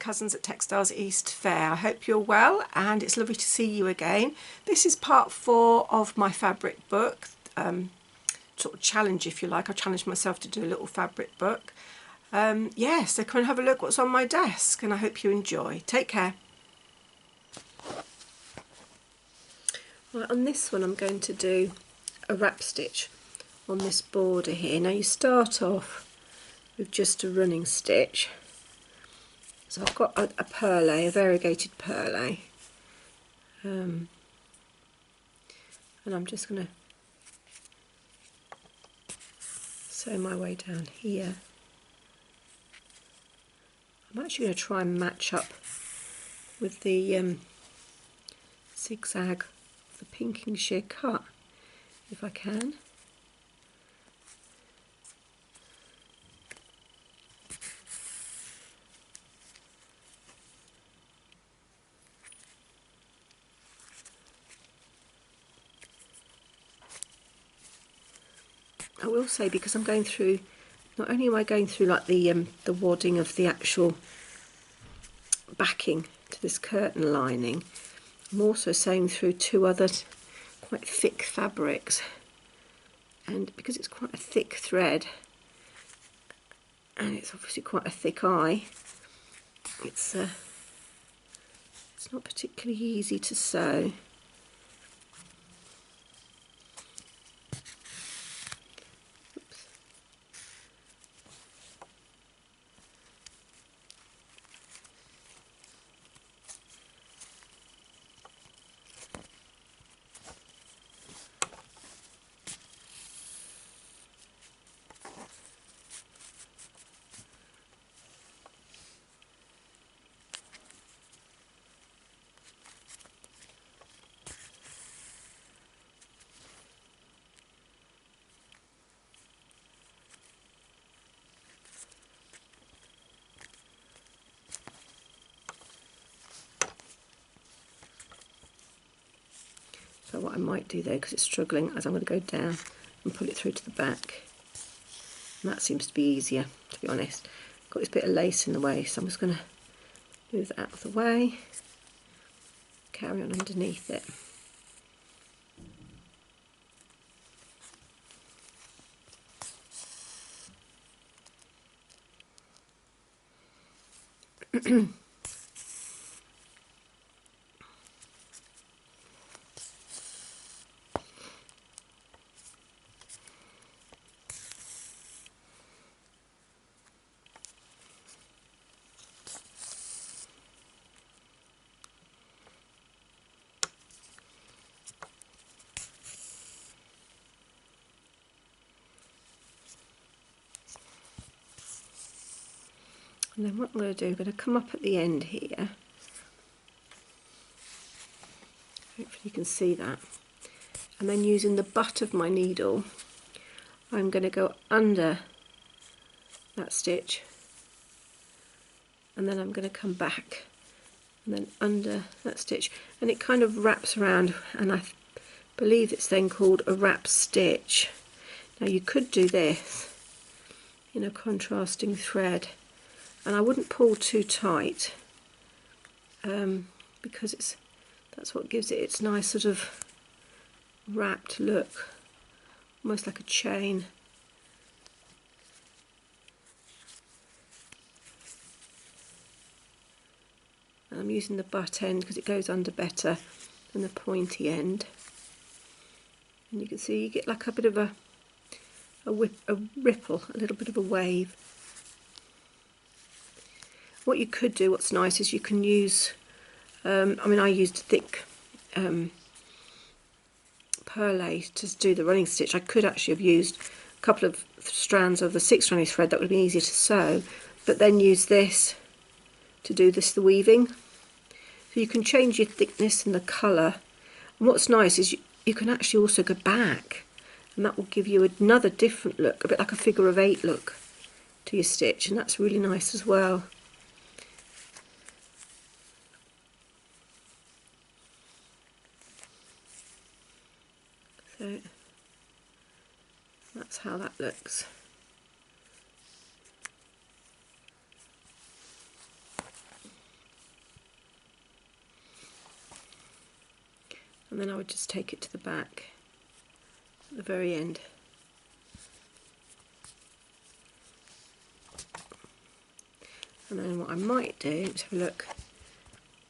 cousins at Textiles East Fair. I hope you're well and it's lovely to see you again. This is part 4 of my fabric book, sort of challenge if you like. I challenged myself to do a little fabric book. Yes, so come and have a look what's on my desk and I hope you enjoy. Take care. Right, on this one I'm going to do a wrap stitch on this border here. Now you start off with just a running stitch. So I've got a perlé, a variegated perlé, and I'm just going to sew my way down here. I'm actually going to try and match up with the zigzag of the pinking sheer cut if I can. I will say, because I'm going through, not only am I going through like the wadding of the actual backing to this curtain lining, I'm also sewing through 2 other quite thick fabrics, and because it's quite a thick thread and it's obviously quite a thick eye, it's not particularly easy to sew. So what I might do there, because it's struggling, is I'm going to go down and pull it through to the back. And that seems to be easier, to be honest. Got this bit of lace in the way, so I'm just going to move that out of the way, carry on underneath it. And then what I'm going to do, I'm going to come up at the end here. Hopefully you can see that. And then using the butt of my needle, I'm going to go under that stitch. And then I'm going to come back and then under that stitch. And it kind of wraps around, and I believe it's then called a wrap stitch. Now you could do this in a contrasting thread, and I wouldn't pull too tight because that's what gives it its nice sort of wrapped look, almost like a chain. And I'm using the butt end because it goes under better than the pointy end. And you can see you get like a bit of a ripple, a little bit of a wave. What you could do, what's nice, is you can use, I mean I used thick perlé to do the running stitch. I could actually have used a couple of strands of the 6-stranded thread, that would have been easier to sew, but then use this to do the weaving. So you can change your thickness and the colour. And what's nice is you can actually also go back, and that will give you another different look, a bit like a figure of 8 look to your stitch, and that's really nice as well. So that's how that looks. and then I would just take it to the back at the very end. And then what I might do, let's have a look.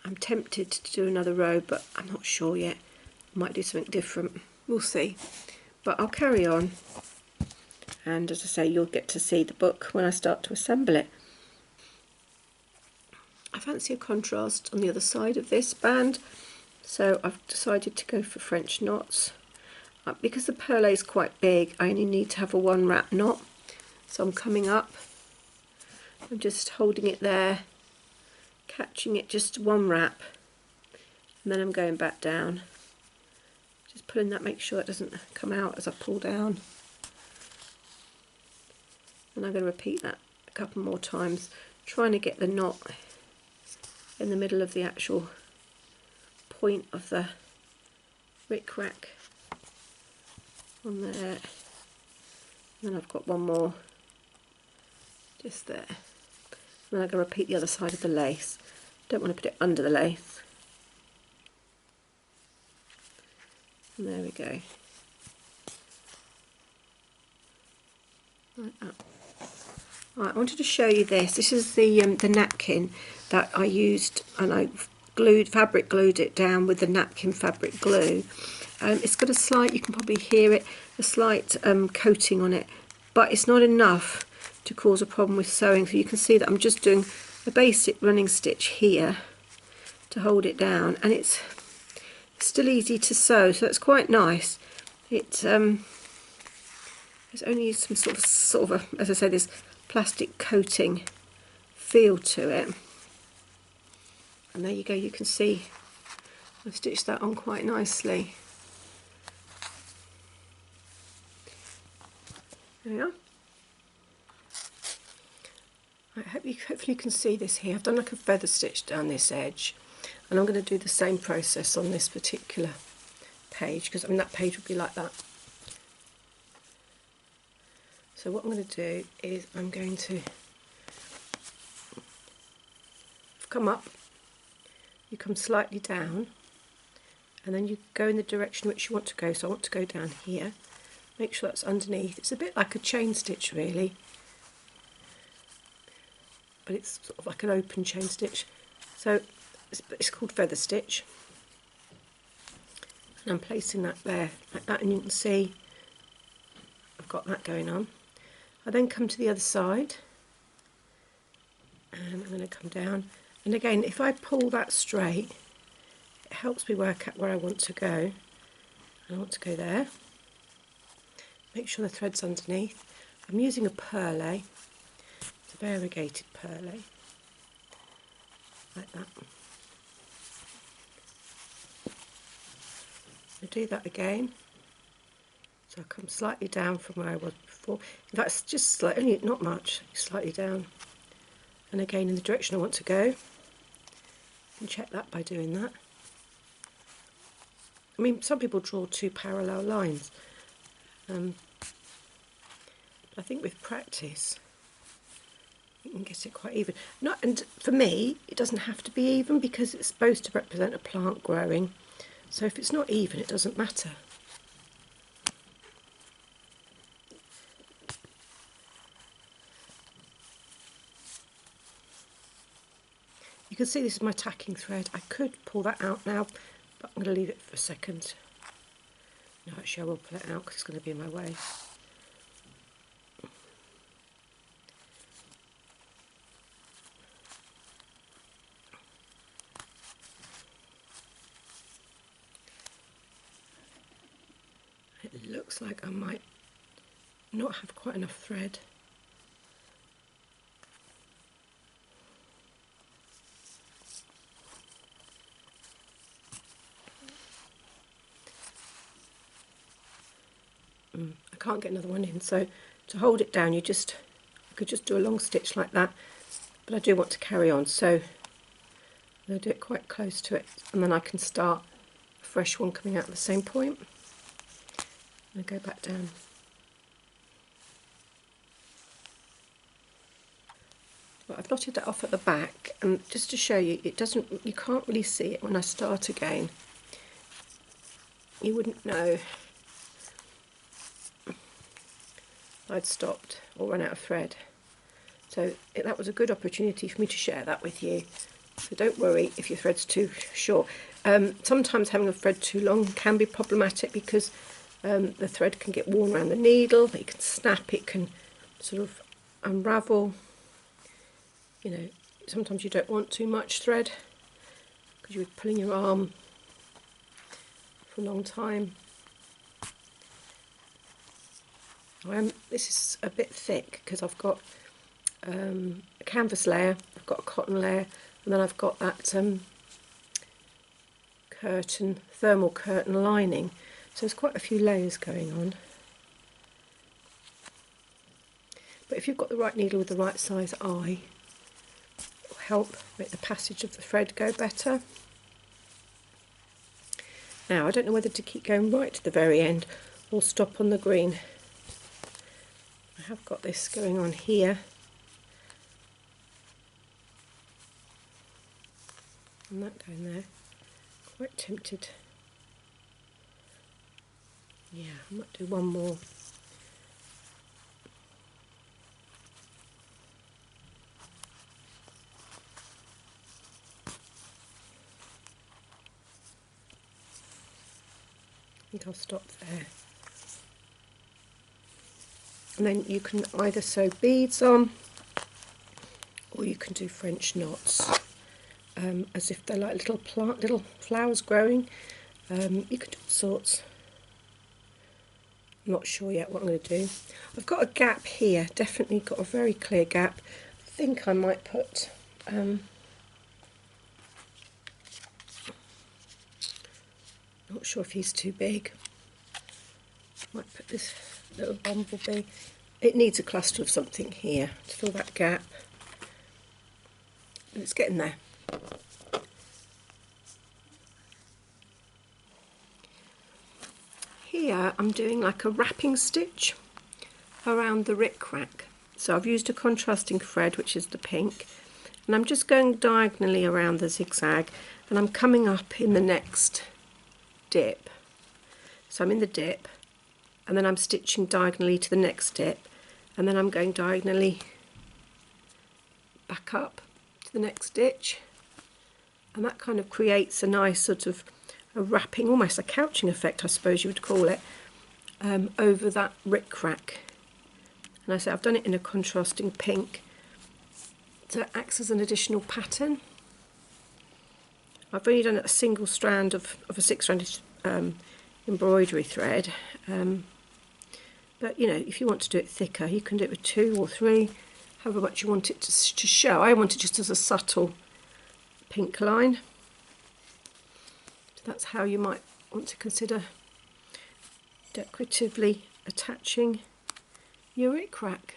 I'm tempted to do another row, but I'm not sure yet. I might do something different. We'll see. But I'll carry on. And as I say, you'll get to see the book when I start to assemble it. I fancy a contrast on the other side of this band, so I've decided to go for French knots. Because the perlé is quite big, I only need to have a 1 wrap knot. So I'm coming up, I'm just holding it there, catching it just 1 wrap, and then I'm going back down. Just pulling that, make sure it doesn't come out as I pull down. And I'm going to repeat that a couple more times, trying to get the knot in the middle of the actual point of the rickrack on there. And then I've got one more just there. And then I'm going to repeat the other side of the lace. Don't want to put it under the lace. And there we go. Like that. Right, I wanted to show you this. This is the napkin that I used, and I fabric glued it down with the napkin fabric glue. It's got a slight, you can probably hear it, a slight coating on it, but it's not enough to cause a problem with sewing. So you can see that I'm just doing a basic running stitch here to hold it down, and it's still easy to sew, so it's quite nice. It's only some sort of a, as I say, this plastic coating feel to it. And there you go, you can see I've stitched that on quite nicely. There we are. Hopefully you can see this here. I've done like a feather stitch down this edge, and I'm going to do the same process on this particular page, because I mean that page would be like that. So what I'm going to do is I'm going to come up, you come slightly down, and then you go in the direction which you want to go. So I want to go down here, make sure that's underneath. It's a bit like a chain stitch really, but it's sort of like an open chain stitch. So it's called feather stitch, and I'm placing that there like that, and you can see I've got that going on. I then come to the other side, and I'm going to come down, and again if I pull that straight, it helps me work out where I want to go. I want to go there. Make sure the thread's underneath. I'm using a perlé, it's a variegated perlé, like that. I do that again. So I come slightly down from where I was before. That's just slightly, not much, slightly down. And again in the direction I want to go. You can check that by doing that. I mean, some people draw 2 parallel lines. But I think with practice, you can get it quite even. And for me, it doesn't have to be even, because it's supposed to represent a plant growing. So if it's not even, it doesn't matter. You can see this is my tacking thread. I could pull that out now, but I'm going to leave it for a second. No, actually I will pull it out because it's going to be in my way. It looks like I might not have quite enough thread. I can't get another one in, so to hold it down I could just do a long stitch like that, but I do want to carry on, so I'm going to do it quite close to it, and then I can start a fresh one coming out at the same point. I'm going to go back down. Well, I've knotted that off at the back, and just to show you, you can't really see it when I start again. you wouldn't know I'd stopped or run out of thread. So that was a good opportunity for me to share that with you. So don't worry if your thread's too short. Sometimes having a thread too long can be problematic because the thread can get worn around the needle, it can snap, it can sort of unravel. You know, sometimes you don't want too much thread because you're pulling your arm for a long time. This is a bit thick because I've got a canvas layer, I've got a cotton layer, and then I've got that thermal curtain lining. So there's quite a few layers going on. But if you've got the right needle with the right size eye, it will help make the passage of the thread go better. Now, I don't know whether to keep going right to the very end or stop on the green. I have got this going on here. And that going there. Quite tempted. Yeah, I might do one more. I think I'll stop there. And then you can either sew beads on, or you can do French knots, as if they're like little flowers growing. You can do all sorts. I'm not sure yet what I'm going to do. I've got a gap here, definitely got a very clear gap. I think I might put not sure if he's too big. Might put this little bumblebee. It needs a cluster of something here to fill that gap. And it's getting there. Here I'm doing like a wrapping stitch around the ric-rac. So I've used a contrasting thread, which is the pink, and I'm just going diagonally around the zigzag, and I'm coming up in the next dip. So I'm in the dip, and then I'm stitching diagonally to the next dip, and then I'm going diagonally back up to the next stitch, and that kind of creates a nice sort of a wrapping, almost a couching effect, I suppose you would call it, over that ric-rac. And I say I've done it in a contrasting pink, so it acts as an additional pattern. I've only done a single strand of a 6-stranded embroidery thread, but you know, if you want to do it thicker, you can do it with 2 or 3, however much you want it to show. I want it just as a subtle pink line. So that's how you might want to consider decoratively attaching your ric-rac.